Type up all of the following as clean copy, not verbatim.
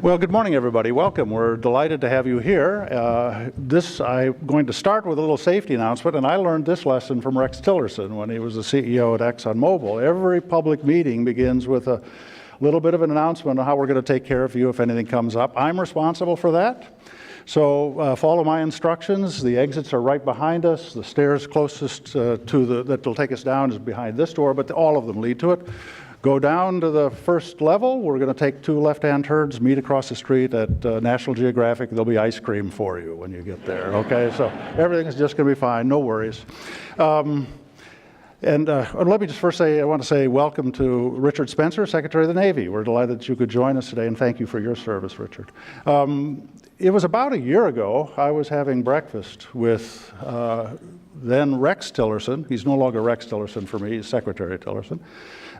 Well, good morning, everybody. Welcome. We're delighted to have you here. I'm going to start with a little safety announcement, and I learned this lesson from Rex Tillerson when he was the CEO at ExxonMobil. Every public meeting begins with a little bit of an announcement on how we're going to take care of you if anything comes up. I'm responsible for that. So follow my instructions. The exits are right behind us. The stairs closest that will take us down is behind this door, but all of them lead to it. Go down to the first level. We're going to take two left-hand turns, meet across the street at National Geographic. There'll be ice cream for you when you get there, okay? So everything is just going to be fine, no worries. And let me just first say, I want to say welcome to Richard Spencer, Secretary of the Navy. We're delighted that you could join us today, and thank you for your service, Richard. It was about a year ago, I was having breakfast with then Rex Tillerson. He's no longer Rex Tillerson for me, he's Secretary Tillerson.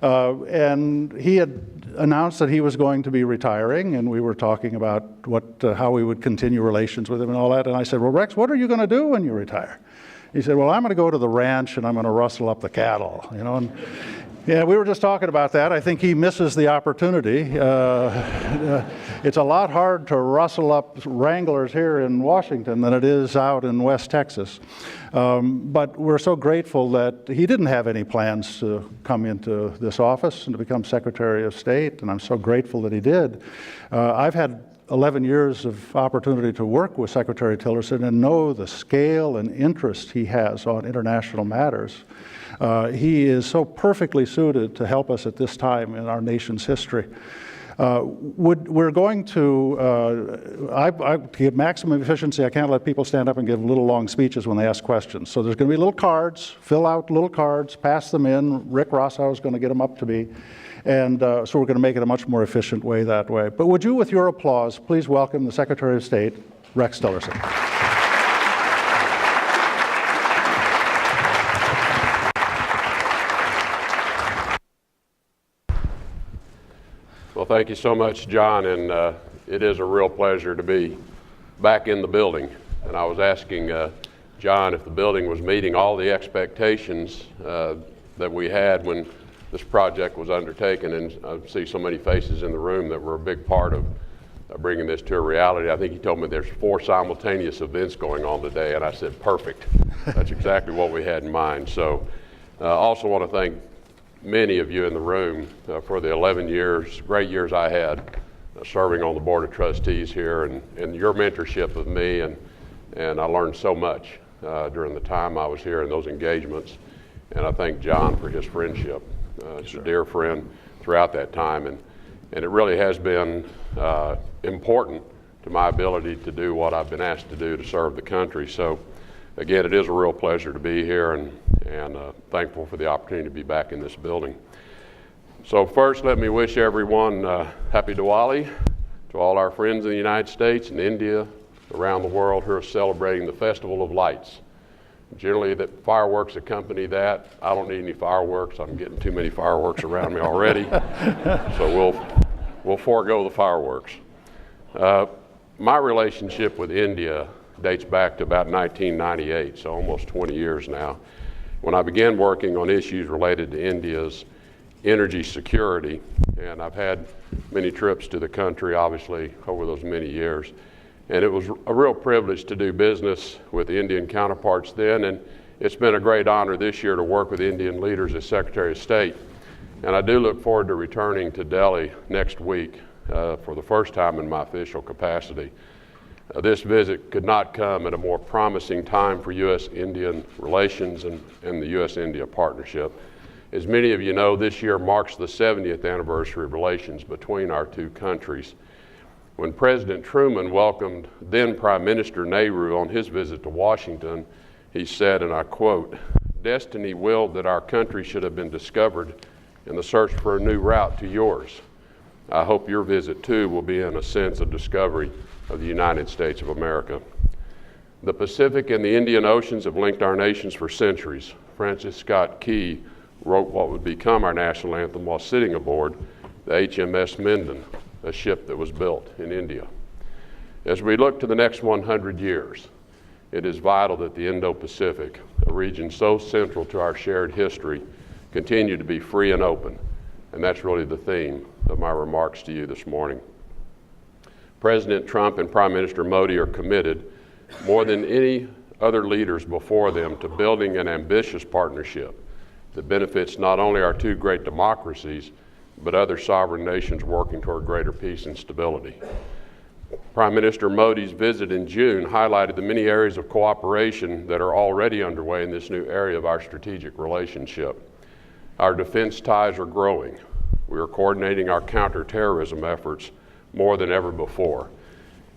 And he had announced that he was going to be retiring, and we were talking about how we would continue relations with him and all that. And I said, well, Rex, what are you going to do when you retire? He said, well, I'm going to go to the ranch and I'm going to rustle up the cattle, you know. And, yeah, we were just talking about that. I think he misses the opportunity. It's a lot hard to rustle up wranglers here in Washington than it is out in West Texas. But we're so grateful that he didn't have any plans to come into this office and to become Secretary of State, and I'm so grateful that he did. I've had 11 years of opportunity to work with Secretary Tillerson and know the scale and interest he has on international matters. He is so perfectly suited to help us at this time in our nation's history. We're going to get maximum efficiency. I can't let people stand up and give little long speeches when they ask questions. So there's going to be little cards, fill out little cards, pass them in. Rick Rossow is going to get them up to me. And so we're going to make it a much more efficient way that way. But would you, with your applause, please welcome the Secretary of State, Rex Tillerson. Well, thank you so much, John, and it is a real pleasure to be back in the building. And I was asking John if the building was meeting all the expectations that we had when this project was undertaken, and I see so many faces in the room that were a big part of bringing this to a reality. I think he told me there's 4 simultaneous events going on today, and I said, perfect. That's exactly what we had in mind. So I also want to thank many of you in the room for the 11 years, great years I had serving on the Board of Trustees here, and your mentorship of me, and I learned so much during the time I was here in those engagements. And I thank John for his friendship. He's a dear friend throughout that time, and it really has been important to my ability to do what I've been asked to do to serve the country. So again, it is a real pleasure to be here, and thankful for the opportunity to be back in this building. So first, let me wish everyone Happy Diwali to all our friends in the United States and India, around the world who are celebrating the Festival of Lights. Generally, the fireworks accompany that. I don't need any fireworks. I'm getting too many fireworks around me already. So we'll forego the fireworks. My relationship with India dates back to about 1998, so almost 20 years now, when I began working on issues related to India's energy security. And I've had many trips to the country, obviously, over those many years. And it was a real privilege to do business with the Indian counterparts then, and it's been a great honor this year to work with Indian leaders as Secretary of State. And I do look forward to returning to Delhi next week for the first time in my official capacity. This visit could not come at a more promising time for U.S.-Indian relations and the U.S.-India partnership. As many of you know, this year marks the 70th anniversary of relations between our two countries. When President Truman welcomed then Prime Minister Nehru on his visit to Washington, he said, and I quote, "Destiny willed that our country should have been discovered in the search for a new route to yours. I hope your visit too will be in a sense of discovery of the United States of America." The Pacific and the Indian Oceans have linked our nations for centuries. Francis Scott Key wrote what would become our national anthem while sitting aboard the HMS Minden, a ship that was built in India. As we look to the next 100 years, it is vital that the Indo-Pacific, a region so central to our shared history, continue to be free and open. And that's really the theme of my remarks to you this morning. President Trump and Prime Minister Modi are committed, more than any other leaders before them, to building an ambitious partnership that benefits not only our two great democracies, but other sovereign nations working toward greater peace and stability. Prime Minister Modi's visit in June highlighted the many areas of cooperation that are already underway in this new area of our strategic relationship. Our defense ties are growing. We are coordinating our counterterrorism efforts more than ever before.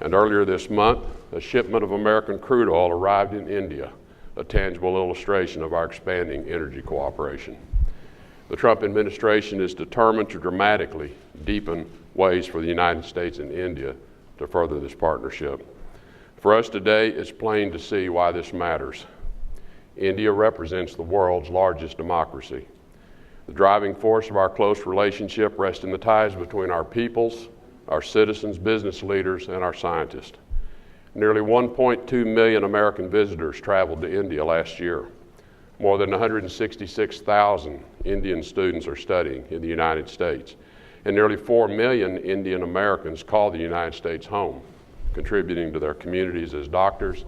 And earlier this month, a shipment of American crude oil arrived in India, a tangible illustration of our expanding energy cooperation. The Trump administration is determined to dramatically deepen ways for the United States and India to further this partnership. For us today, it's plain to see why this matters. India represents the world's largest democracy. The driving force of our close relationship rests in the ties between our peoples, our citizens, business leaders, and our scientists. Nearly 1.2 million American visitors traveled to India last year. More than 166,000 Indian students are studying in the United States. And nearly 4 million Indian Americans call the United States home, contributing to their communities as doctors,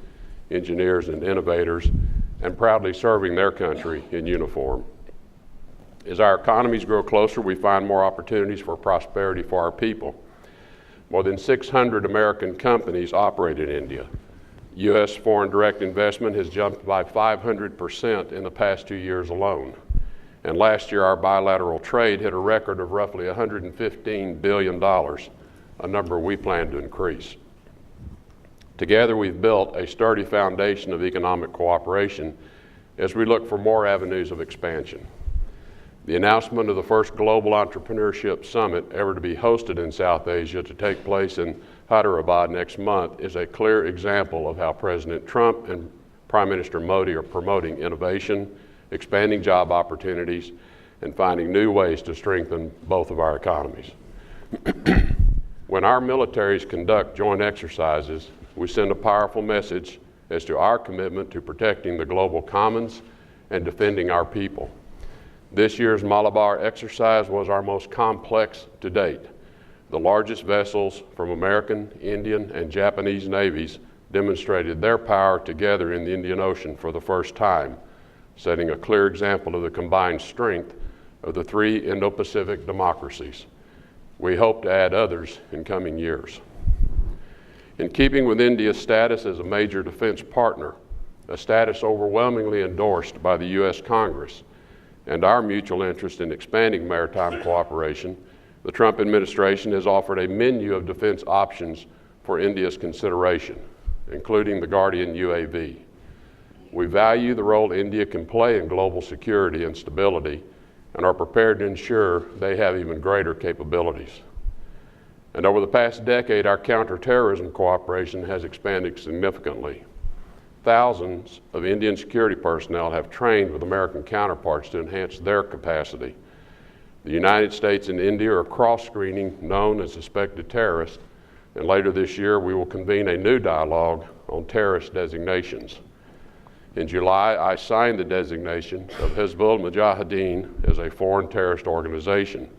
engineers, and innovators, and proudly serving their country in uniform. As our economies grow closer, we find more opportunities for prosperity for our people. More than 600 American companies operate in India. U.S. foreign direct investment has jumped by 500% in the past 2 years alone. And last year, our bilateral trade hit a record of roughly $115 billion, a number we plan to increase. Together, we've built a sturdy foundation of economic cooperation as we look for more avenues of expansion. The announcement of the first Global Entrepreneurship Summit ever to be hosted in South Asia to take place in Hyderabad next month is a clear example of how President Trump and Prime Minister Modi are promoting innovation, expanding job opportunities, and finding new ways to strengthen both of our economies. When our militaries conduct joint exercises, we send a powerful message as to our commitment to protecting the global commons and defending our people. This year's Malabar exercise was our most complex to date. The largest vessels from American, Indian, and Japanese navies demonstrated their power together in the Indian Ocean for the first time, setting a clear example of the combined strength of the three Indo-Pacific democracies. We hope to add others in coming years. In keeping with India's status as a major defense partner, a status overwhelmingly endorsed by the U.S. Congress, and our mutual interest in expanding maritime cooperation, the Trump administration has offered a menu of defense options for India's consideration, including the Guardian UAV. We value the role India can play in global security and stability and are prepared to ensure they have even greater capabilities. And over the past decade, our counterterrorism cooperation has expanded significantly. Thousands of Indian security personnel have trained with American counterparts to enhance their capacity. The United States and India are cross-screening known and suspected terrorists, and later this year we will convene a new dialogue on terrorist designations. In July, I signed the designation of Hizbul Mujahideen as a foreign terrorist organization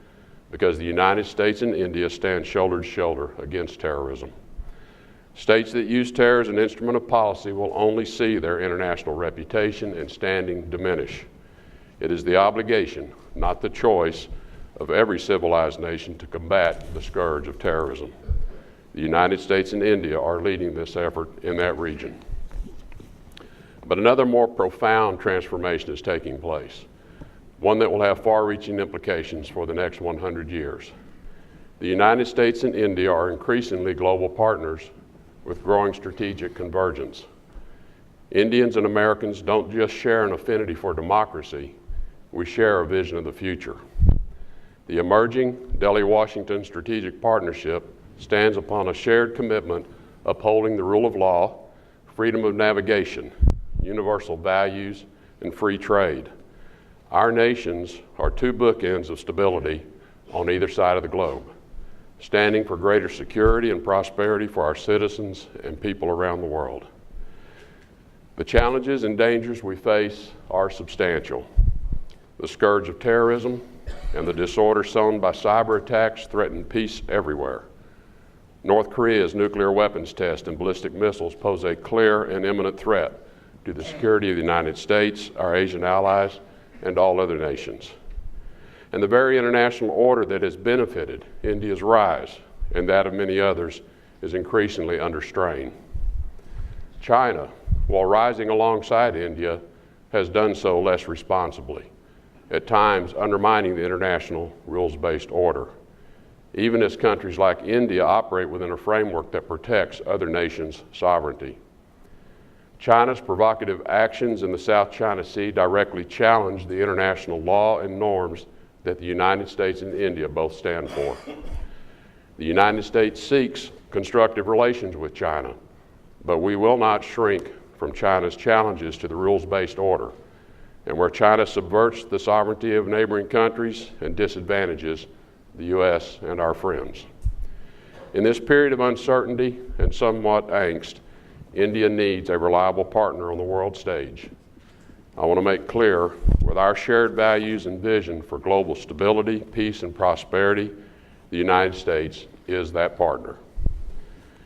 because the United States and India stand shoulder to shoulder against terrorism. States that use terror as an instrument of policy will only see their international reputation and standing diminish. It is the obligation, not the choice, of every civilized nation to combat the scourge of terrorism. The United States and India are leading this effort in that region. But another more profound transformation is taking place, one that will have far-reaching implications for the next 100 years. The United States and India are increasingly global partners with growing strategic convergence. Indians and Americans don't just share an affinity for democracy, we share a vision of the future. The emerging Delhi-Washington Strategic Partnership stands upon a shared commitment upholding the rule of law, freedom of navigation, universal values, and free trade. Our nations are two bookends of stability on either side of the globe, standing for greater security and prosperity for our citizens and people around the world. The challenges and dangers we face are substantial. The scourge of terrorism and the disorder sown by cyber attacks threaten peace everywhere. North Korea's nuclear weapons test and ballistic missiles pose a clear and imminent threat to the security of the United States, our Asian allies, and all other nations. And the very international order that has benefited India's rise and that of many others is increasingly under strain. China, while rising alongside India, has done so less responsibly, at times undermining the international rules-based order, even as countries like India operate within a framework that protects other nations' sovereignty. China's provocative actions in the South China Sea directly challenge the international law and norms that the United States and India both stand for. The United States seeks constructive relations with China, but we will not shrink from China's challenges to the rules-based order, and where China subverts the sovereignty of neighboring countries and disadvantages the U.S. and our friends. In this period of uncertainty and somewhat angst, India needs a reliable partner on the world stage. I want to make clear, with our shared values and vision for global stability, peace, and prosperity, the United States is that partner.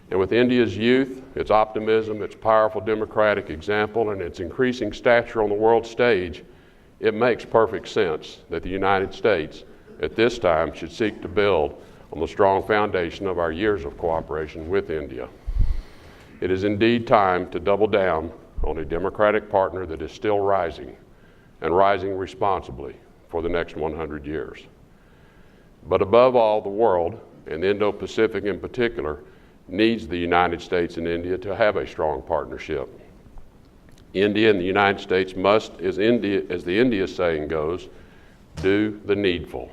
And with India's youth, its optimism, its powerful democratic example, and its increasing stature on the world stage, it makes perfect sense that the United States, at this time, should seek to build on the strong foundation of our years of cooperation with India. It is indeed time to double down on a democratic partner that is still rising, and rising responsibly for the next 100 years. But above all, the world, and the Indo-Pacific in particular, needs the United States and India to have a strong partnership. India and the United States must, as the India saying goes, do the needful.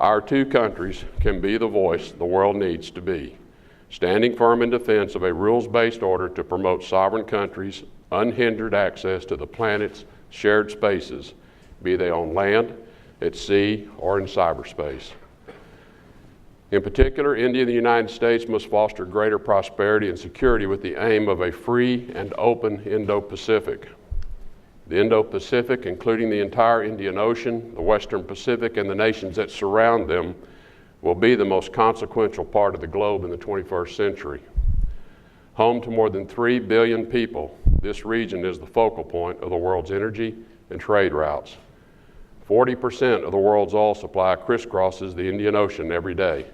Our two countries can be the voice the world needs to be, standing firm in defense of a rules-based order to promote sovereign countries' unhindered access to the planet's shared spaces, be they on land, at sea, or in cyberspace. In particular, India and the United States must foster greater prosperity and security with the aim of a free and open Indo-Pacific. The Indo-Pacific, including the entire Indian Ocean, the Western Pacific, and the nations that surround them, will be the most consequential part of the globe in the 21st century. Home to more than 3 billion people, this region is the focal point of the world's energy and trade routes. 40% of the world's oil supply crisscrosses the Indian Ocean every day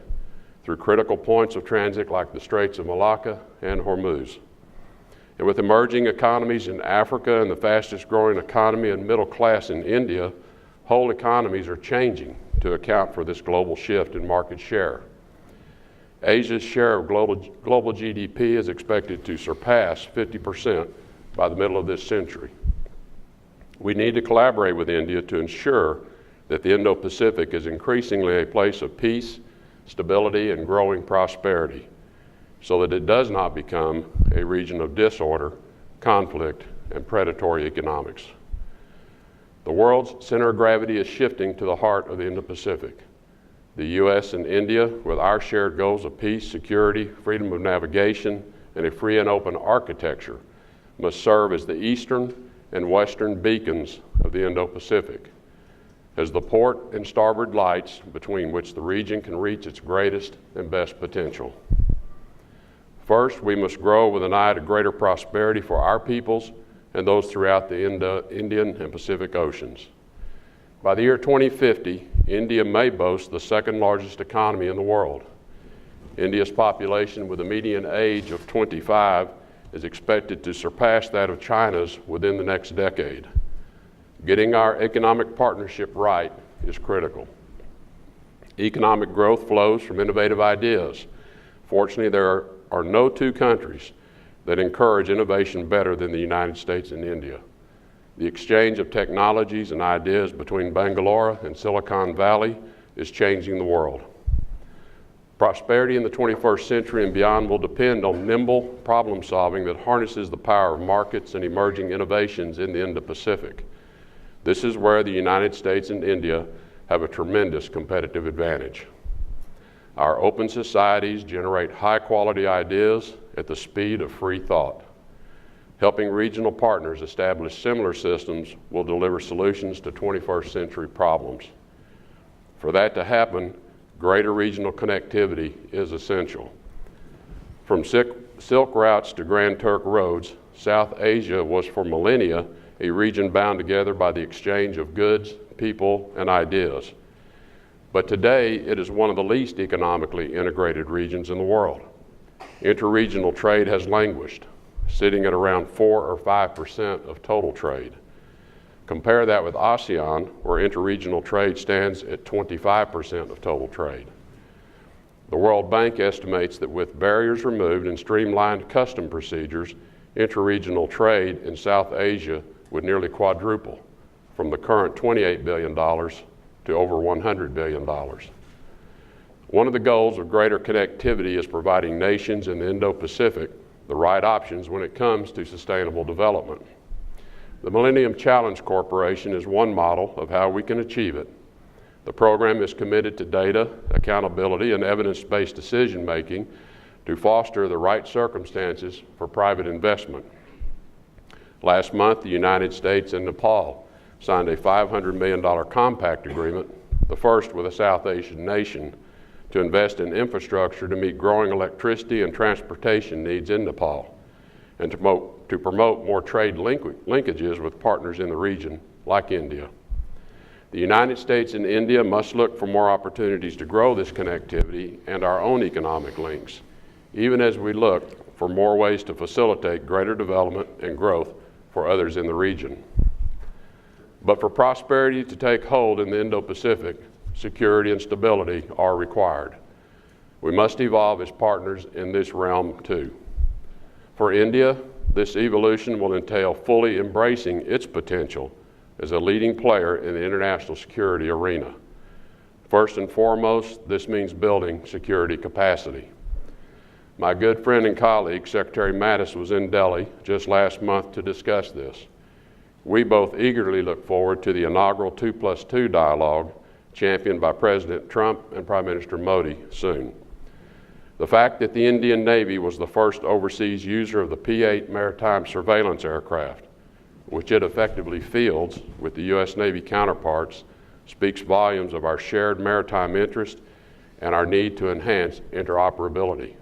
through critical points of transit like the Straits of Malacca and Hormuz. And with emerging economies in Africa and the fastest growing economy and middle class in India, whole economies are changing to account for this global shift in market share. Asia's share of global GDP is expected to surpass 50% by the middle of this century. We need to collaborate with India to ensure that the Indo-Pacific is increasingly a place of peace, stability, and growing prosperity, so that it does not become a region of disorder, conflict, and predatory economics. The world's center of gravity is shifting to the heart of the Indo-Pacific. The U.S. and India, with our shared goals of peace, security, freedom of navigation, and a free and open architecture, must serve as the eastern and western beacons of the Indo-Pacific, as the port and starboard lights between which the region can reach its greatest and best potential. First, we must grow with an eye to greater prosperity for our peoples and those throughout the Indian and Pacific Oceans. By the year 2050, India may boast the second largest economy in the world. India's population, with a median age of 25, is expected to surpass that of China's within the next decade. Getting our economic partnership right is critical. Economic growth flows from innovative ideas. Fortunately, there are no two countries that encourage innovation better than the United States and India. The exchange of technologies and ideas between Bangalore and Silicon Valley is changing the world. Prosperity in the 21st century and beyond will depend on nimble problem solving that harnesses the power of markets and emerging innovations in the Indo-Pacific. This is where the United States and India have a tremendous competitive advantage. Our open societies generate high-quality ideas at the speed of free thought. Helping regional partners establish similar systems will deliver solutions to 21st century problems. For that to happen, greater regional connectivity is essential. From silk routes to Grand Trunk roads, South Asia was for millennia a region bound together by the exchange of goods, people, and ideas. But today, it is one of the least economically integrated regions in the world. Interregional trade has languished, sitting at around 4 or 5% of total trade. Compare that with ASEAN, where interregional trade stands at 25% of total trade. The World Bank estimates that with barriers removed and streamlined custom procedures, interregional trade in South Asia would nearly quadruple, from the current $28 billion to over $100 billion. One of the goals of greater connectivity is providing nations in the Indo-Pacific the right options when it comes to sustainable development. The Millennium Challenge Corporation is one model of how we can achieve it. The program is committed to data, accountability, and evidence-based decision-making to foster the right circumstances for private investment. Last month, the United States and Nepal signed a $500 million compact agreement, the first with a South Asian nation, to invest in infrastructure to meet growing electricity and transportation needs in Nepal, and to promote more trade linkages with partners in the region, like India. The United States and India must look for more opportunities to grow this connectivity and our own economic links, even as we look for more ways to facilitate greater development and growth for others in the region. But for prosperity to take hold in the Indo-Pacific, security and stability are required. We must evolve as partners in this realm too. For India, this evolution will entail fully embracing its potential as a leading player in the international security arena. First and foremost, this means building security capacity. My good friend and colleague, Secretary Mattis, was in Delhi just last month to discuss this. We both eagerly look forward to the inaugural 2+2 dialogue championed by President Trump and Prime Minister Modi soon. The fact that the Indian Navy was the first overseas user of the P-8 maritime surveillance aircraft, which it effectively fields with the U.S. Navy counterparts, speaks volumes of our shared maritime interest and our need to enhance interoperability.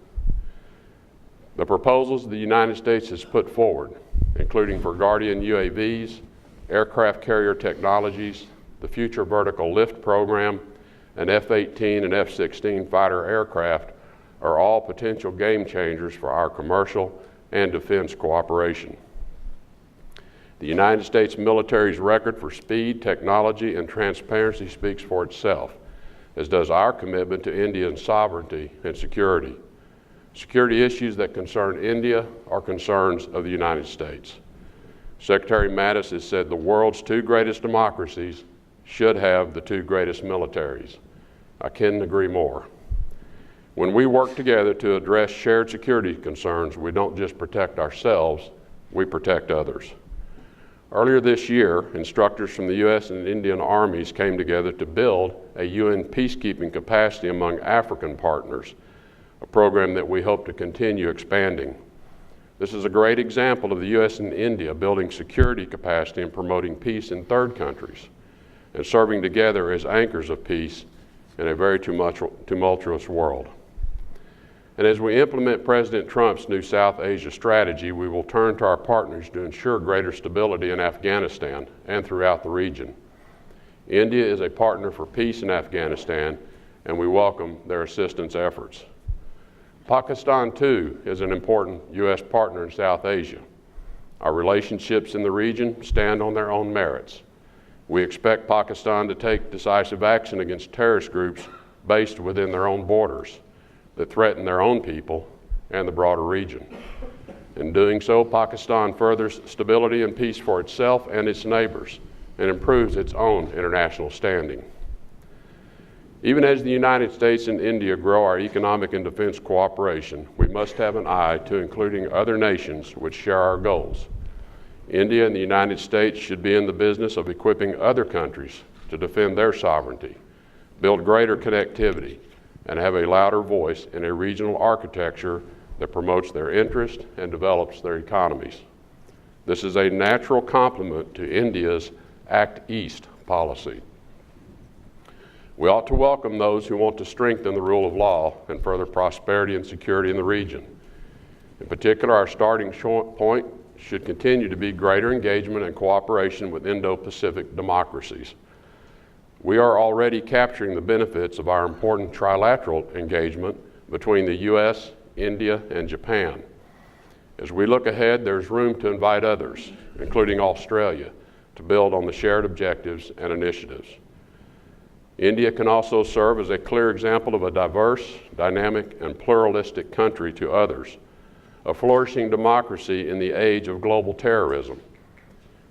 The proposals the United States has put forward, including for Guardian UAVs, aircraft carrier technologies, the Future Vertical Lift Program, and F-18 and F-16 fighter aircraft, are all potential game changers for our commercial and defense cooperation. The United States military's record for speed, technology, and transparency speaks for itself, as does our commitment to India's sovereignty and security. Security issues that concern India are concerns of the United States. Secretary Mattis has said the world's two greatest democracies should have the two greatest militaries. I couldn't agree more. When we work together to address shared security concerns, we don't just protect ourselves, we protect others. Earlier this year, instructors from the U.S. and Indian armies came together to build a UN peacekeeping capacity among African partners, a program that we hope to continue expanding. This is a great example of the U.S. and India building security capacity and promoting peace in third countries, and serving together as anchors of peace in a very tumultuous world. And as we implement President Trump's new South Asia strategy, we will turn to our partners to ensure greater stability in Afghanistan and throughout the region. India is a partner for peace in Afghanistan, and we welcome their assistance efforts. Pakistan, too, is an important U.S. partner in South Asia. Our relationships in the region stand on their own merits. We expect Pakistan to take decisive action against terrorist groups based within their own borders that threaten their own people and the broader region. In doing so, Pakistan furthers stability and peace for itself and its neighbors and improves its own international standing. Even as the United States and India grow our economic and defense cooperation, we must have an eye to including other nations which share our goals. India and the United States should be in the business of equipping other countries to defend their sovereignty, build greater connectivity, and have a louder voice in a regional architecture that promotes their interest and develops their economies. This is a natural complement to India's Act East policy. We ought to welcome those who want to strengthen the rule of law and further prosperity and security in the region. In particular, our starting point should continue to be greater engagement and cooperation with Indo-Pacific democracies. We are already capturing the benefits of our important trilateral engagement between the U.S., India, and Japan. As we look ahead, there's room to invite others, including Australia, to build on the shared objectives and initiatives. India can also serve as a clear example of a diverse, dynamic, and pluralistic country to others, a flourishing democracy in the age of global terrorism.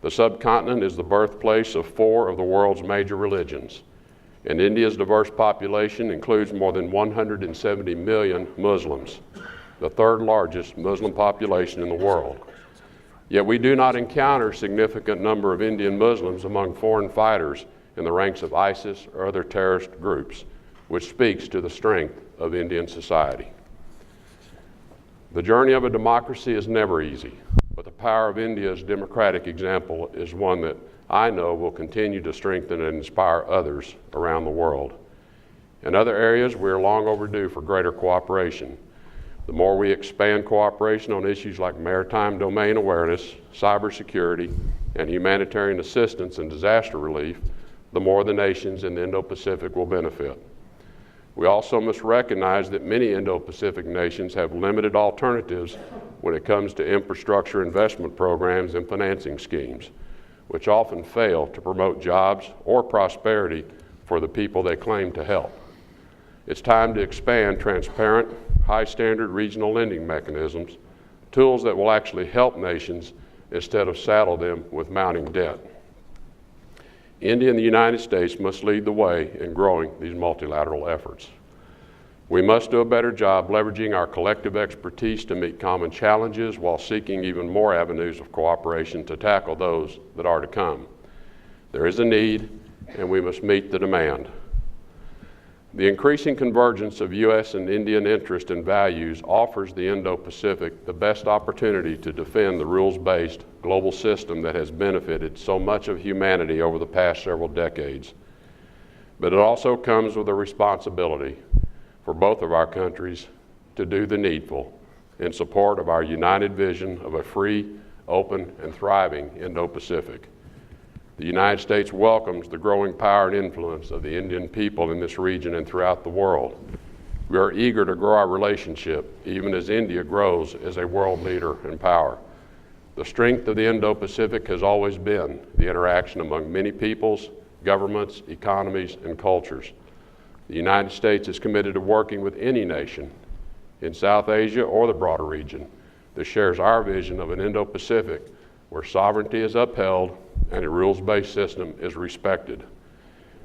The subcontinent is the birthplace of 4 of the world's major religions, and India's diverse population includes more than 170 million Muslims, the 3rd largest Muslim population in the world. Yet we do not encounter a significant number of Indian Muslims among foreign fighters in the ranks of ISIS or other terrorist groups, which speaks to the strength of Indian society. The journey of a democracy is never easy, but the power of India's democratic example is one that I know will continue to strengthen and inspire others around the world. In other areas, we are long overdue for greater cooperation. The more we expand cooperation on issues like maritime domain awareness, cybersecurity, and humanitarian assistance and disaster relief, the more the nations in the Indo-Pacific will benefit. We also must recognize that many Indo-Pacific nations have limited alternatives when it comes to infrastructure investment programs and financing schemes, which often fail to promote jobs or prosperity for the people they claim to help. It's time to expand transparent, high-standard regional lending mechanisms, tools that will actually help nations instead of saddle them with mounting debt. India and the United States must lead the way in growing these multilateral efforts. We must do a better job leveraging our collective expertise to meet common challenges while seeking even more avenues of cooperation to tackle those that are to come. There is a need, and we must meet the demand. The increasing convergence of U.S. and Indian interest and values offers the Indo-Pacific the best opportunity to defend the rules-based global system that has benefited so much of humanity over the past several decades. But it also comes with a responsibility for both of our countries to do the needful in support of our united vision of a free, open, and thriving Indo-Pacific. The United States welcomes the growing power and influence of the Indian people in this region and throughout the world. We are eager to grow our relationship, even as India grows as a world leader in power. The strength of the Indo-Pacific has always been the interaction among many peoples, governments, economies, and cultures. The United States is committed to working with any nation in South Asia or the broader region that shares our vision of an Indo-Pacific where sovereignty is upheld and a rules-based system is respected.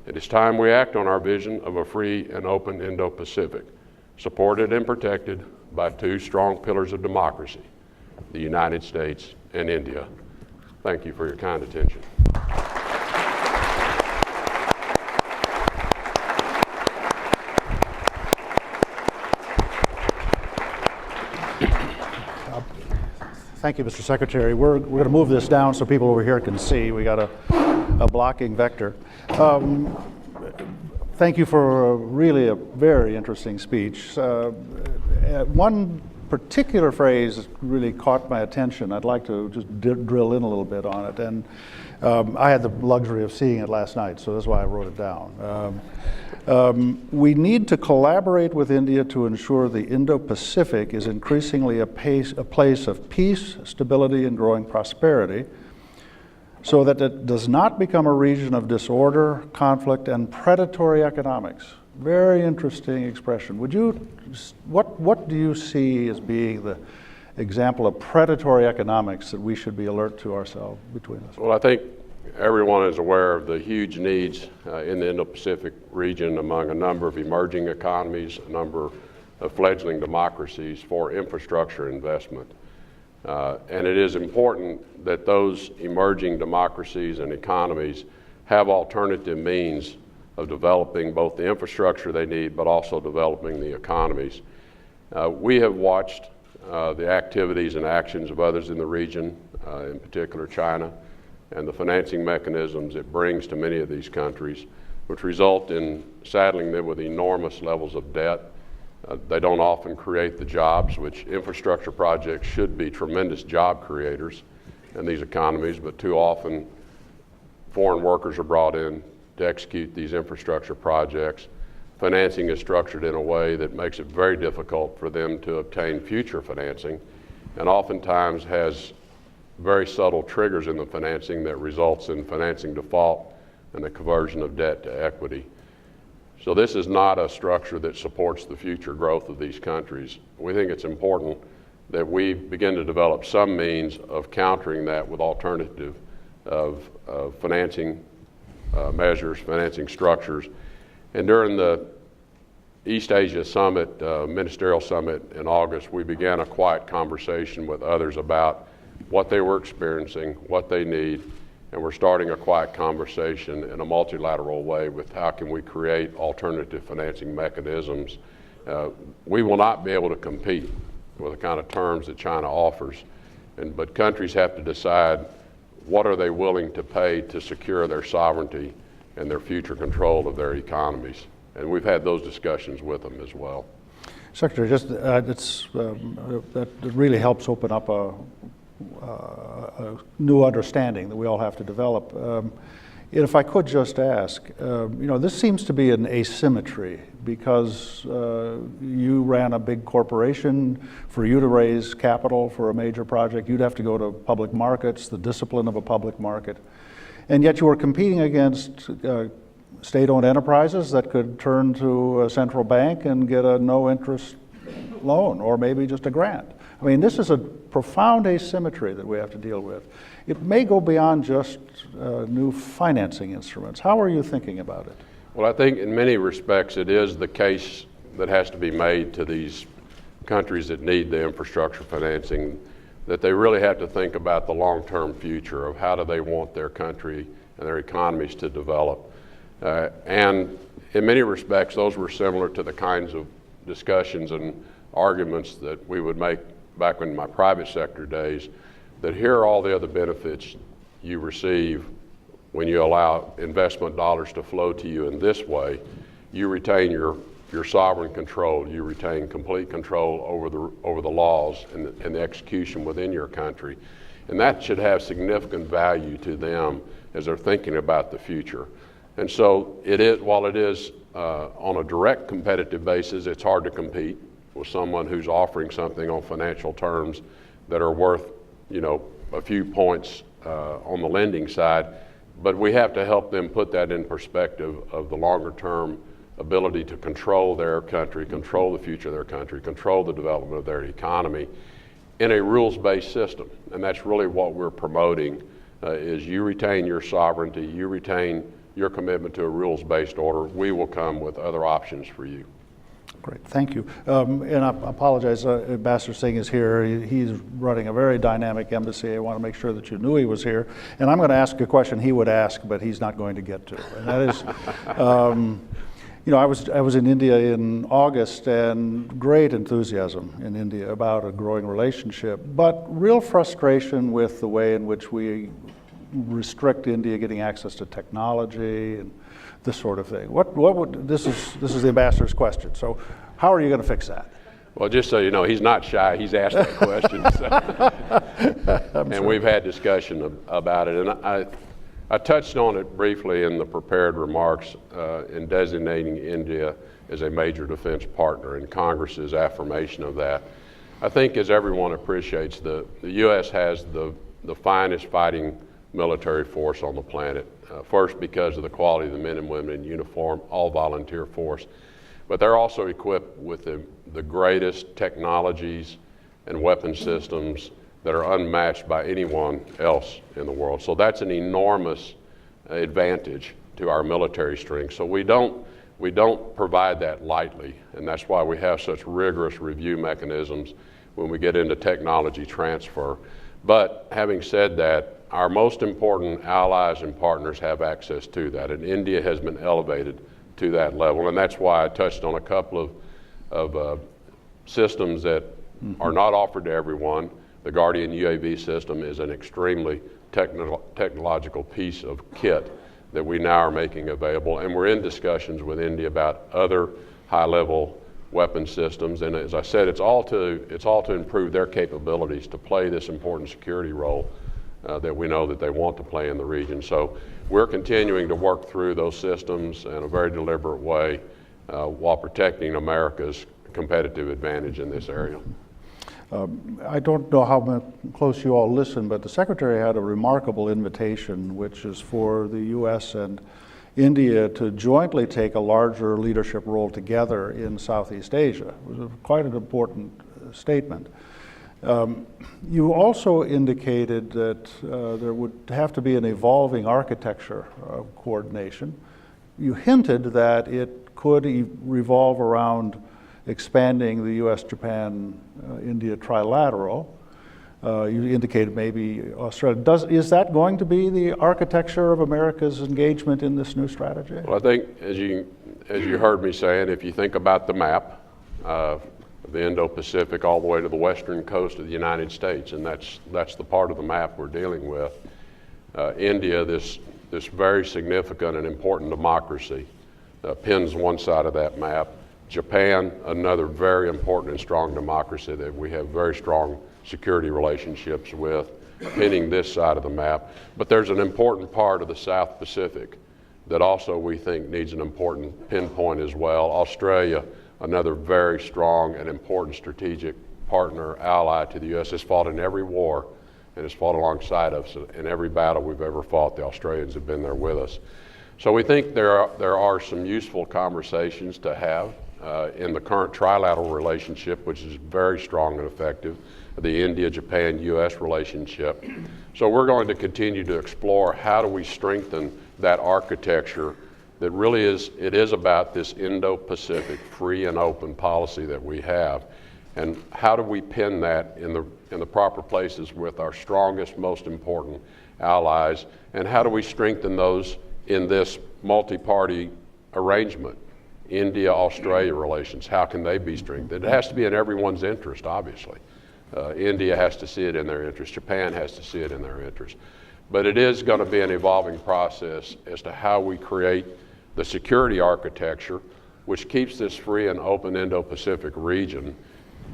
It is time we act on our vision of a free and open Indo-Pacific, supported and protected by 2 strong pillars of democracy, the United States and India. Thank you for your kind attention. Thank you, Mr. Secretary. We're going to move this down so people over here can see. We got a blocking vector. Thank you for really a very interesting speech. One particular phrase really caught my attention. I'd like to just drill in a little bit on it. And I had the luxury of seeing it last night, so that's why I wrote it down. We need to collaborate with India to ensure the Indo-Pacific is increasingly a place of peace, stability, and growing prosperity, so that it does not become a region of disorder, conflict, and predatory economics. Very interesting expression. What do you see as being the example of predatory economics that we should be alert to ourselves between us? Well, I think everyone is aware of the huge needs in the Indo-Pacific region among a number of emerging economies, a number of fledgling democracies for infrastructure investment. And it is important that those emerging democracies and economies have alternative means of developing both the infrastructure they need, but also developing the economies. We have watched the activities and actions of others in the region, in particular China, and the financing mechanisms it brings to many of these countries which result in saddling them with enormous levels of debt. They don't often create the jobs, which infrastructure projects should be tremendous job creators in these economies, but too often foreign workers are brought in to execute these infrastructure projects. Financing is structured in a way that makes it very difficult for them to obtain future financing, and oftentimes has very subtle triggers in the financing that results in financing default and the conversion of debt to equity. So this is not a structure that supports the future growth of these countries. We think it's important that we begin to develop some means of countering that with alternative of financing measures, financing structures. And during the East Asia Summit, Ministerial Summit in August, we began a quiet conversation with others about what they were experiencing, what they need, and we're starting a quiet conversation in a multilateral way with how can we create alternative financing mechanisms. We will not be able to compete with the kind of terms that China offers, but countries have to decide what are they willing to pay to secure their sovereignty and their future control of their economies. And we've had those discussions with them as well. Secretary, just that really helps open up a new understanding that we all have to develop. If I could just ask, this seems to be an asymmetry because you ran a big corporation. For you to raise capital for a major project, you'd have to go to public markets, the discipline of a public market. And yet you were competing against state-owned enterprises that could turn to a central bank and get a no-interest loan or maybe just a grant. I mean, this is a profound asymmetry that we have to deal with. It may go beyond just new financing instruments. How are you thinking about it? Well, I think in many respects it is the case that has to be made to these countries that need the infrastructure financing, that they really have to think about the long-term future of how do they want their country and their economies to develop. And in many respects, those were similar to the kinds of discussions and arguments that we would make back in my private sector days, that here are all the other benefits you receive when you allow investment dollars to flow to you in this way. You retain your sovereign control, you retain complete control over the laws and the execution within your country. And that should have significant value to them as they're thinking about the future. And so it is, while it is on a direct competitive basis, it's hard to compete with someone who's offering something on financial terms that are worth, a few points on the lending side. But we have to help them put that in perspective of the longer term ability to control their country, control the future of their country, control the development of their economy in a rules-based system. And that's really what we're promoting, is you retain your sovereignty, you retain your commitment to a rules-based order. We will come with other options for you. Great, thank you. And I apologize, Ambassador Singh is here. He's running a very dynamic embassy. I want to make sure that you knew he was here. And I'm going to ask a question he would ask, but he's not going to get to. And that is, I was in India in August, and great enthusiasm in India about a growing relationship, but real frustration with the way in which we restrict India getting access to technology and this sort of thing. What would this is the ambassador's question. So, how are you going to fix that? Well, just so you know, he's not shy. He's asked that question, and we've had discussion about it. And I touched on it briefly in the prepared remarks in designating India as a major defense partner and Congress's affirmation of that. I think, as everyone appreciates, the U.S. has the finest fighting military force on the planet. First, because of the quality of the men and women in uniform, all volunteer force. But they're also equipped with the greatest technologies and weapon systems that are unmatched by anyone else in the world. So that's an enormous advantage to our military strength. So we don't provide that lightly, and that's why we have such rigorous review mechanisms when we get into technology transfer. But having said that, our most important allies and partners have access to that, and India has been elevated to that level. And that's why I touched on a couple of systems that are not offered to everyone. The Guardian UAV system is an extremely technological piece of kit that we now are making available. And we're in discussions with India about other high-level weapon systems. And as I said, it's all to improve their capabilities to play this important security role that we know that they want to play in the region. So we're continuing to work through those systems in a very deliberate way while protecting America's competitive advantage in this area. I don't know how close you all listen, but the Secretary had a remarkable invitation, which is for the U.S. and India to jointly take a larger leadership role together in Southeast Asia. It was quite an important statement. You also indicated that there would have to be an evolving architecture of coordination. You hinted that it could revolve around expanding the U.S., Japan, India trilateral. You indicated maybe Australia. Is that going to be the architecture of America's engagement in this new strategy? Well, I think, as you heard me saying, if you think about the map, the Indo-Pacific all the way to the western coast of the United States, and that's the part of the map we're dealing with. India, this very significant and important democracy, pins one side of that map. Japan, another very important and strong democracy that we have very strong security relationships with, pinning this side of the map. But there's an important part of the South Pacific that also we think needs an important pinpoint as well. Australia, another very strong and important strategic partner, ally to the U.S., has fought in every war and has fought alongside us in every battle we've ever fought. The Australians have been there with us. So we think there are some useful conversations to have in the current trilateral relationship, which is very strong and effective, the India-Japan-U.S. relationship. So we're going to continue to explore how do we strengthen that architecture that really is about this Indo-Pacific free and open policy that we have, and how do we pin that in the proper places with our strongest, most important allies, and how do we strengthen those in this multi-party arrangement? India-Australia relations, how can they be strengthened? It has to be in everyone's interest, obviously. India has to see it in their interest. Japan has to see it in their interest. But it is going to be an evolving process as to how we create the security architecture, which keeps this free and open Indo-Pacific region,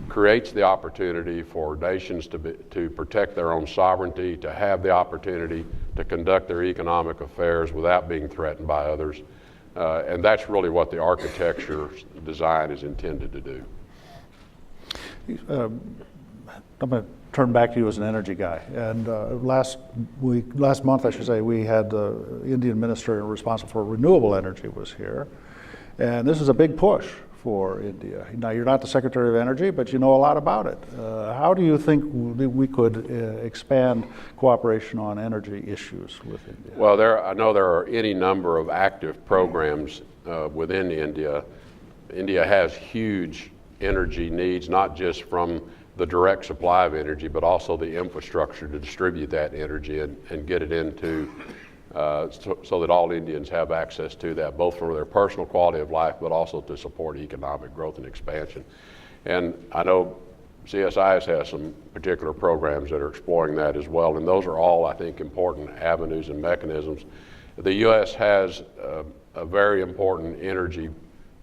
creates the opportunity for nations to protect their own sovereignty, to have the opportunity to conduct their economic affairs without being threatened by others. And that's really what the architecture design is intended to do. I'm going to turn back to you as an energy guy. And last month, I should say, we had the Indian minister responsible for renewable energy was here. And this is a big push for India. Now, you're not the Secretary of Energy, but you know a lot about it. How do you think we could expand cooperation on energy issues with India? Well, I know there are any number of active programs within India. India has huge energy needs, not just from the direct supply of energy, but also the infrastructure to distribute that energy and get it into so that all Indians have access to that, both for their personal quality of life, but also to support economic growth and expansion. And I know CSIS has some particular programs that are exploring that as well, and those are all, I think, important avenues and mechanisms. The U.S. has a very important energy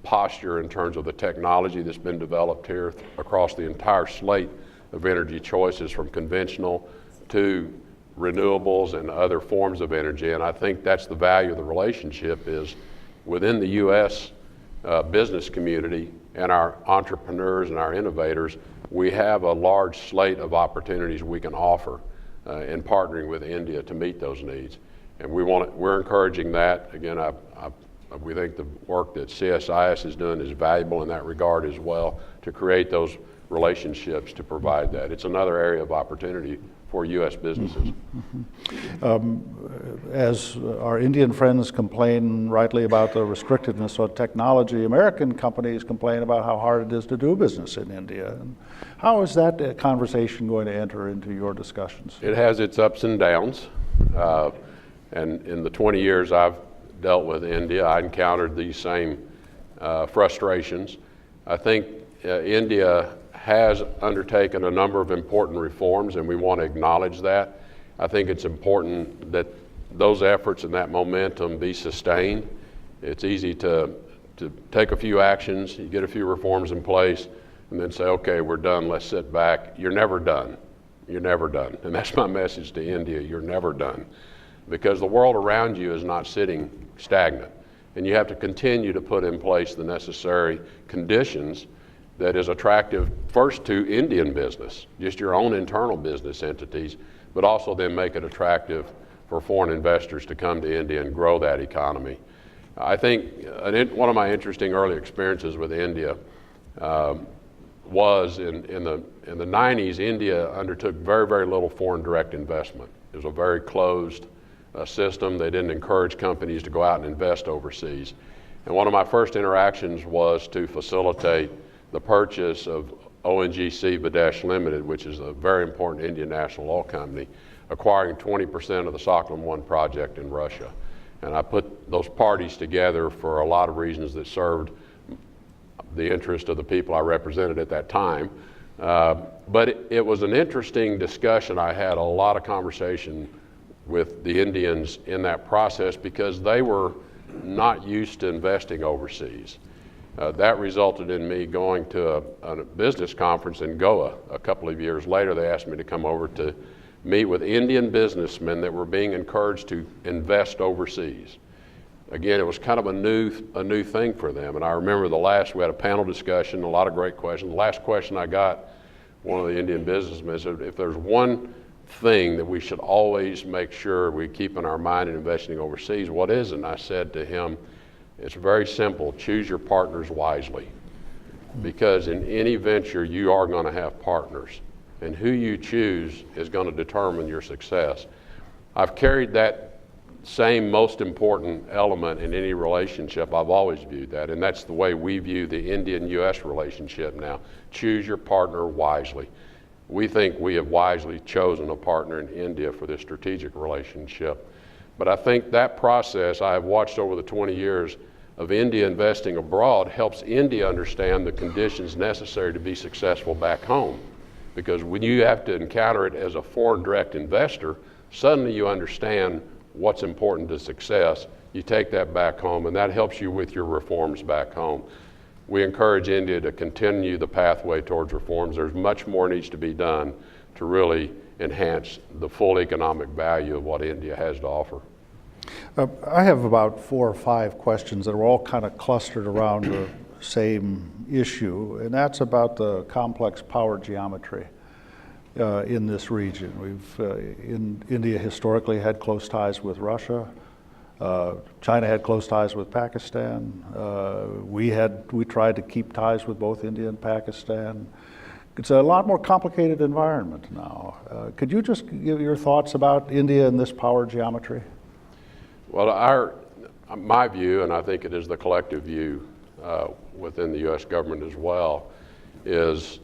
posture in terms of the technology that's been developed here across the entire slate of energy choices, from conventional to renewables and other forms of energy. And I think that's the value of the relationship, is within the U.S. Business community and our entrepreneurs and our innovators, we have a large slate of opportunities we can offer in partnering with India to meet those needs. And we're encouraging that. Again, we think the work that CSIS is doing is valuable in that regard as well, to create those relationships to provide that. It's another area of opportunity for U.S. businesses. As our Indian friends complain rightly about the restrictiveness of technology, American companies complain about how hard it is to do business in India. And how is that conversation going to enter into your discussions? It has its ups and downs. And in the 20 years I've dealt with India, I encountered these same frustrations. I think India has undertaken a number of important reforms, and we want to acknowledge that. I think it's important that those efforts and that momentum be sustained. It's easy to take a few actions, you get a few reforms in place, and then say, okay, we're done, let's sit back. You're never done. You're never done. And that's my message to India, you're never done. Because the world around you is not sitting stagnant. And you have to continue to put in place the necessary conditions that is attractive first to Indian business, just your own internal business entities, but also then make it attractive for foreign investors to come to India and grow that economy. I think one of my interesting early experiences with India was in the 90s. India undertook very, very little foreign direct investment. It was a very closed system. They didn't encourage companies to go out and invest overseas. And one of my first interactions was to facilitate the purchase of ONGC Videsh Limited, which is a very important Indian national oil company, acquiring 20% of the Sakhalin 1 project in Russia. And I put those parties together for a lot of reasons that served the interest of the people I represented at that time. But it was an interesting discussion. I had a lot of conversation with the Indians in that process because they were not used to investing overseas. That resulted in me going to a business conference in Goa a couple of years later. They asked me to come over to meet with Indian businessmen that were being encouraged to invest overseas. Again, it was kind of a new thing for them. And I remember we had a panel discussion, a lot of great questions. The last question I got, one of the Indian businessmen said, if there's one thing that we should always make sure we keep in our mind in investing overseas, what is it? And I said to him, it's very simple, choose your partners wisely. Because in any venture, you are going to have partners. And who you choose is going to determine your success. I've carried that same most important element in any relationship. I've always viewed that, and that's the way we view the Indian-U.S. relationship now. Choose your partner wisely. We think we have wisely chosen a partner in India for this strategic relationship. But I think that process I have watched over the 20 years of India investing abroad helps India understand the conditions necessary to be successful back home. Because when you have to encounter it as a foreign direct investor, suddenly you understand what's important to success. You take that back home, and that helps you with your reforms back home. We encourage India to continue the pathway towards reforms. There's much more needs to be done to really enhance the full economic value of what India has to offer. I have about 4 or 5 questions that are all kind of clustered around the same issue, and that's about the complex power geometry in this region. India historically had close ties with Russia. China had close ties with Pakistan. We tried to keep ties with both India and Pakistan. It's a lot more complicated environment now. Could you just give your thoughts about India and this power geometry? Well, my view, and I think it is the collective view within the U.S. government as well, is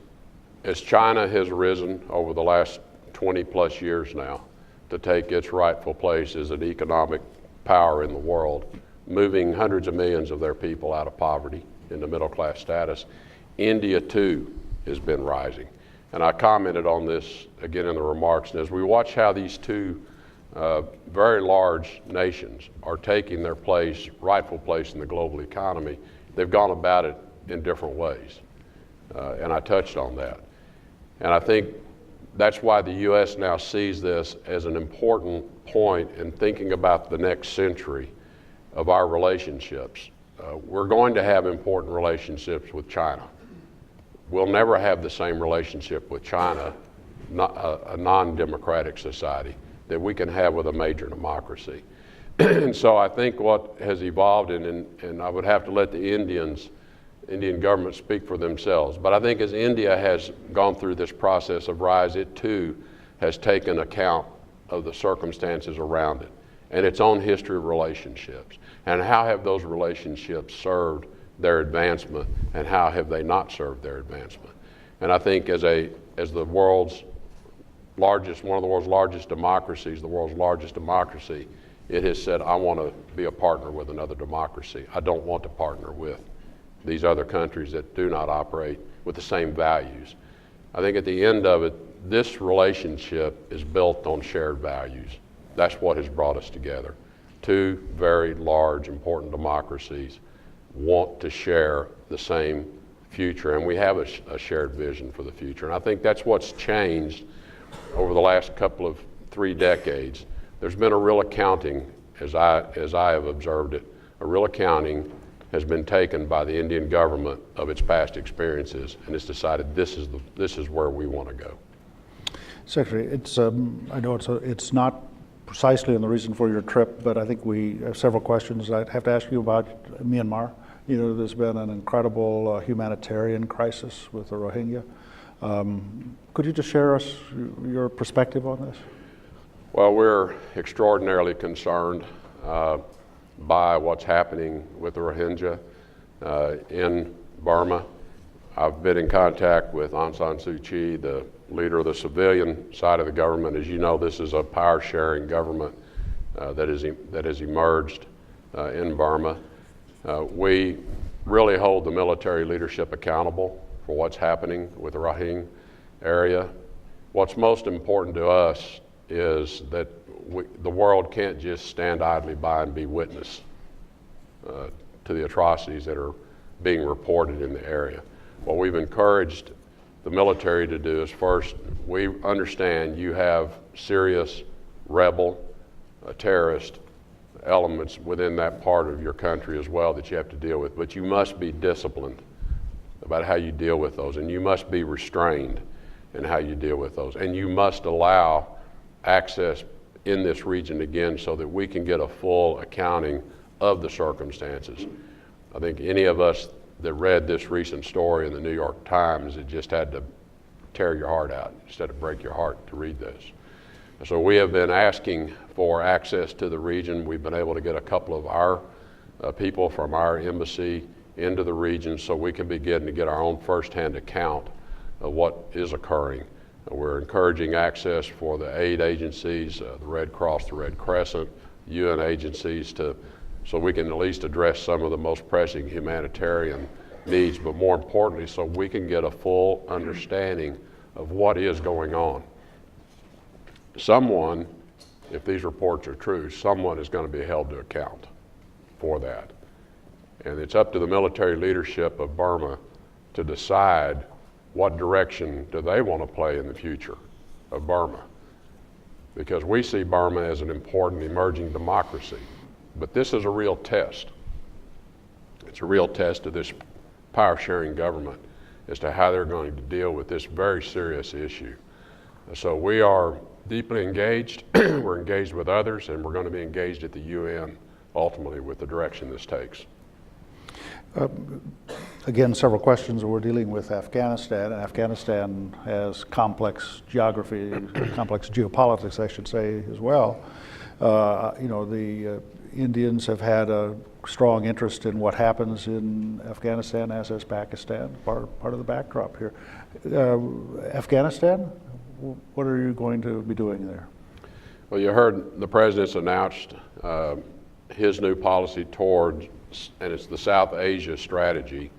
as China has risen over the last 20 plus years now to take its rightful place as an economic power in the world, moving hundreds of millions of their people out of poverty into middle class status, India too has been rising. And I commented on this again in the remarks, and as we watch how these two very large nations are taking their rightful place in the global economy, they've gone about it in different ways. And I touched on that. And I think that's why the U.S. now sees this as an important point in thinking about the next century of our relationships. We're going to have important relationships with China. We'll never have the same relationship with China, a non-democratic society, that we can have with a major democracy. And so I think what has evolved, and I would have to let the Indian government speak for themselves, but I think as India has gone through this process of rise, it too has taken account of the circumstances around it and its own history of relationships, and how have those relationships served their advancement and how have they not served their advancement. And I think as the world's largest, one of the world's largest democracies, the world's largest democracy, it has said, I want to be a partner with another democracy. I don't want to partner with these other countries that do not operate with the same values. I think at the end of it, this relationship is built on shared values. That's what has brought us together. Two very large, important democracies want to share the same future, and we have a shared vision for the future. And I think that's what's changed over the last couple of 3 decades. There's been a real accounting, as I have observed it, a real accounting has been taken by the Indian government of its past experiences, and it's decided this is where we want to go. Secretary, I know it's not precisely on the reason for your trip, but I think we have several questions I'd have to ask you about Myanmar. You know, there's been an incredible humanitarian crisis with the Rohingya. Could you just share us your perspective on this? Well, we're extraordinarily concerned by what's happening with the Rohingya in Burma. I've been in contact with Aung San Suu Kyi, the leader of the civilian side of the government. As you know, this is a power-sharing government that has emerged in Burma. We really hold the military leadership accountable for what's happening with the Rohingya area. What's most important to us is that the world can't just stand idly by and be witness to the atrocities that are being reported in the area. What we've encouraged the military to do is, first, we understand you have serious rebel, terrorist elements within that part of your country as well that you have to deal with, but you must be disciplined about how you deal with those, and you must be restrained in how you deal with those, and you must allow access in this region again so that we can get a full accounting of the circumstances. I think any of us that read this recent story in the New York Times, it just had to tear your heart out instead of break your heart to read this. So we have been asking for access to the region. We've been able to get a couple of our people from our embassy into the region so we can begin to get our own firsthand account of what is occurring. We're encouraging access for the aid agencies, the Red Cross, the Red Crescent, UN agencies, so we can at least address some of the most pressing humanitarian needs, but more importantly, so we can get a full understanding of what is going on. Someone, if these reports are true, someone is going to be held to account for that. And it's up to the military leadership of Burma to decide what direction do they want to play in the future of Burma. Because we see Burma as an important emerging democracy. But this is a real test. It's a real test of this power-sharing government as to how they're going to deal with this very serious issue. So we are deeply engaged. We're engaged with others, and we're going to be engaged at the UN ultimately with the direction this takes. Again, several questions. We're dealing with Afghanistan, and Afghanistan has complex geography, complex geopolitics, I should say, as well. The Indians have had a strong interest in what happens in Afghanistan, as has Pakistan, part of the backdrop here. Afghanistan, what are you going to be doing there? Well, you heard the President's announced his new policy towards, and it's the South Asia strategy.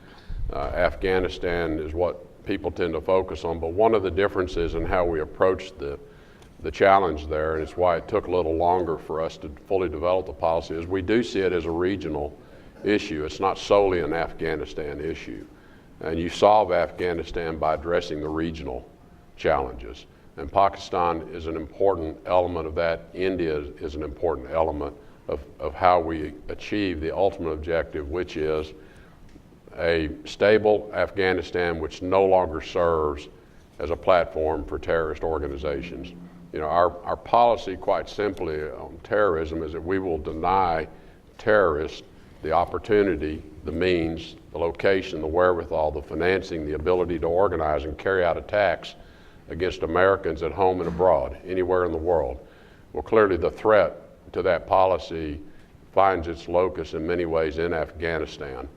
Afghanistan is what people tend to focus on, but one of the differences in how we approach the challenge there, and it's why it took a little longer for us to fully develop the policy, is we do see it as a regional issue. It's not solely an Afghanistan issue. And you solve Afghanistan by addressing the regional challenges. And Pakistan is an important element of that. India is an important element of how we achieve the ultimate objective, which is a stable Afghanistan which no longer serves as a platform for terrorist organizations. You know, our policy, quite simply, on terrorism is that we will deny terrorists the opportunity, the means, the location, the wherewithal, the financing, the ability to organize and carry out attacks against Americans at home and abroad, anywhere in the world. Well, clearly the threat to that policy finds its locus in many ways in Afghanistan.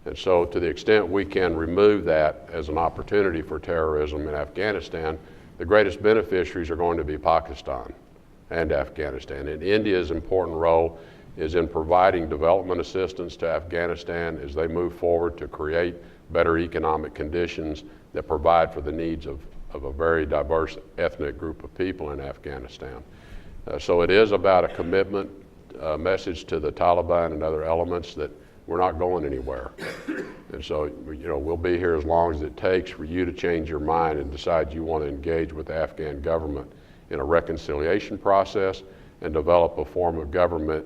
And so to the extent we can remove that as an opportunity for terrorism in Afghanistan, the greatest beneficiaries are going to be Pakistan and Afghanistan. And India's important role is in providing development assistance to Afghanistan as they move forward to create better economic conditions that provide for the needs of a very diverse ethnic group of people in Afghanistan. So it is about a commitment message to the Taliban and other elements that we're not going anywhere. And so, we'll be here as long as it takes for you to change your mind and decide you want to engage with the Afghan government in a reconciliation process and develop a form of government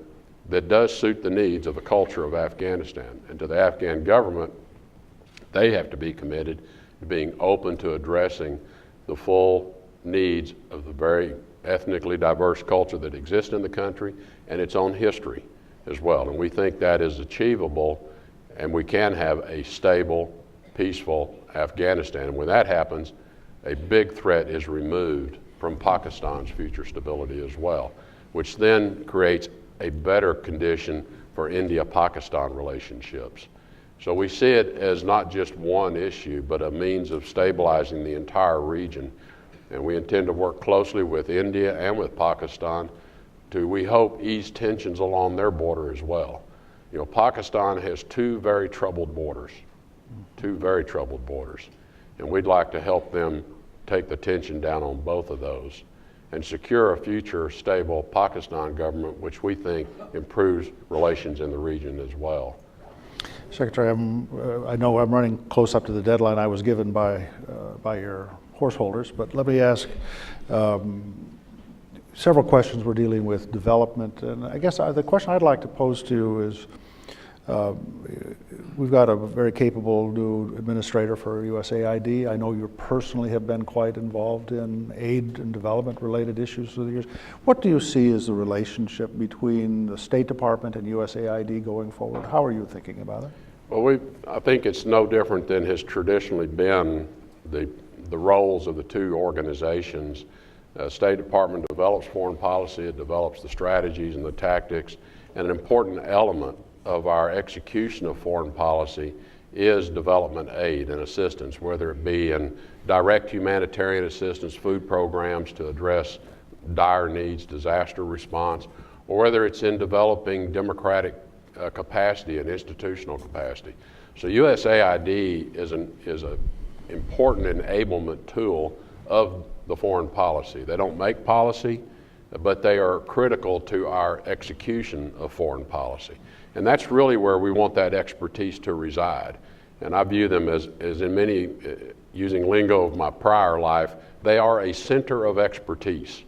that does suit the needs of the culture of Afghanistan. And to the Afghan government, they have to be committed to being open to addressing the full needs of the very ethnically diverse culture that exists in the country and its own history as well. And we think that is achievable, and we can have a stable, peaceful Afghanistan. And when that happens, a big threat is removed from Pakistan's future stability as well, which then creates a better condition for India-Pakistan relationships. So we see it as not just one issue, but a means of stabilizing the entire region. And we intend to work closely with India and with Pakistan to, we hope, ease tensions along their border as well. Pakistan has two very troubled borders, and we'd like to help them take the tension down on both of those and secure a future stable Pakistan government, which we think improves relations in the region as well. Secretary, I know I'm running close up to the deadline I was given by your horse holders, but let me ask several questions. We're dealing with development, and I guess the question I'd like to pose to you is, we've got a very capable new administrator for USAID. I know you personally have been quite involved in aid and development related issues through the years. What do you see as the relationship between the State Department and USAID going forward? How are you thinking about it? Well, I think it's no different than has traditionally been the roles of the two organizations. State Department develops foreign policy, it develops the strategies and the tactics, and an important element of our execution of foreign policy is development aid and assistance, whether it be in direct humanitarian assistance, food programs to address dire needs, disaster response, or whether it's in developing democratic capacity and institutional capacity. So USAID is an important enablement tool of the foreign policy. They don't make policy, but they are critical to our execution of foreign policy. And that's really where we want that expertise to reside. And I view them as in many, using lingo of my prior life, they are a center of expertise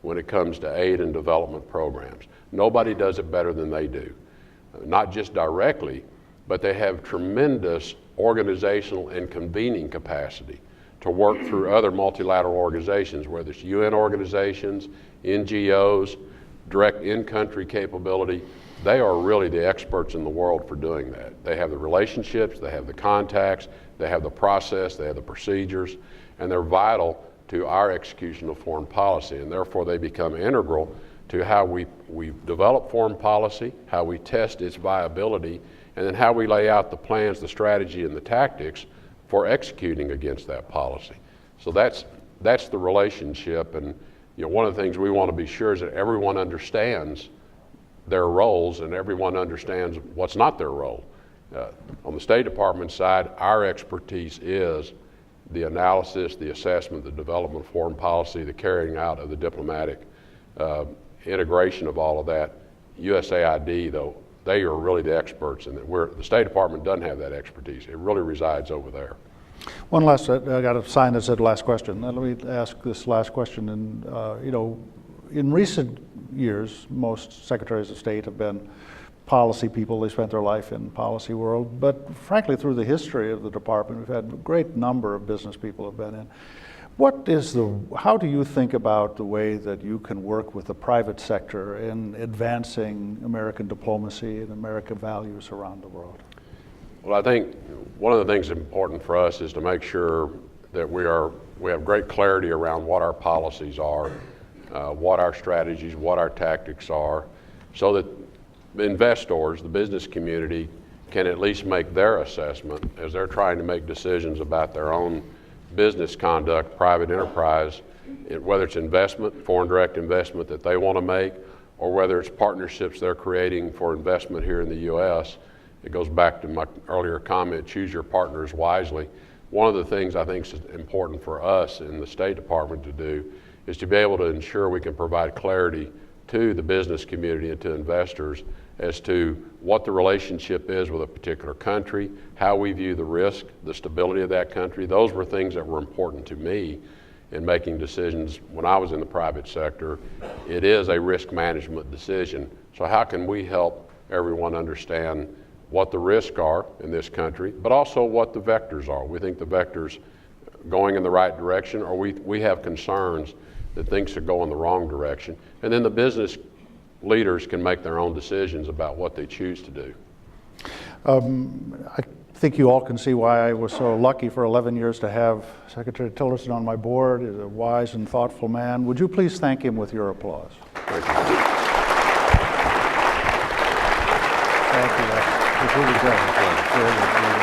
when it comes to aid and development programs. Nobody does it better than they do. Not just directly, but they have tremendous organizational and convening capacity to work through other multilateral organizations, whether it's UN organizations, NGOs, direct in-country capability. They are really the experts in the world for doing that. They have the relationships, they have the contacts, they have the process, they have the procedures, and they're vital to our execution of foreign policy, and therefore they become integral to how we develop foreign policy, how we test its viability, and then how we lay out the plans, the strategy, and the tactics for executing against that policy. So that's the relationship, and one of the things we want to be sure is that everyone understands their roles and everyone understands what's not their role. On the State Department side, our expertise is the analysis, the assessment, the development of foreign policy, the carrying out of the diplomatic integration of all of that. USAID, though, they are really the experts, and the State Department doesn't have that expertise. It really resides over there. One last, I got a sign that said last question. Let me ask this last question. And in recent years, most secretaries of state have been policy people. They spent their life in policy world. But frankly, through the history of the department, we've had a great number of business people have been in. How do you think about the way that you can work with the private sector in advancing American diplomacy and American values around the world? Well, I think one of the things that's important for us is to make sure that we have great clarity around what our policies are, what our strategies, what our tactics are, so that investors, the business community, can at least make their assessment as they're trying to make decisions about their own business conduct, private enterprise, whether it's investment, foreign direct investment that they want to make, or whether it's partnerships they're creating for investment here in the U.S. It goes back to my earlier comment, choose your partners wisely. One of the things I think is important for us in the State Department to do is to be able to ensure we can provide clarity to the business community and to investors as to what the relationship is with a particular country, how we view the risk, the stability of that country. Those were things that were important to me in making decisions when I was in the private sector. It is a risk management decision. So how can we help everyone understand what the risks are in this country, but also what the vectors are? We think the vectors going in the right direction, or we have concerns that things are going the wrong direction. And then the business leaders can make their own decisions about what they choose to do. I think you all can see why I was so lucky for 11 years to have Secretary Tillerson on my board. He's a wise and thoughtful man. Would you please thank him with your applause? Thank you. Thank you. That's really good.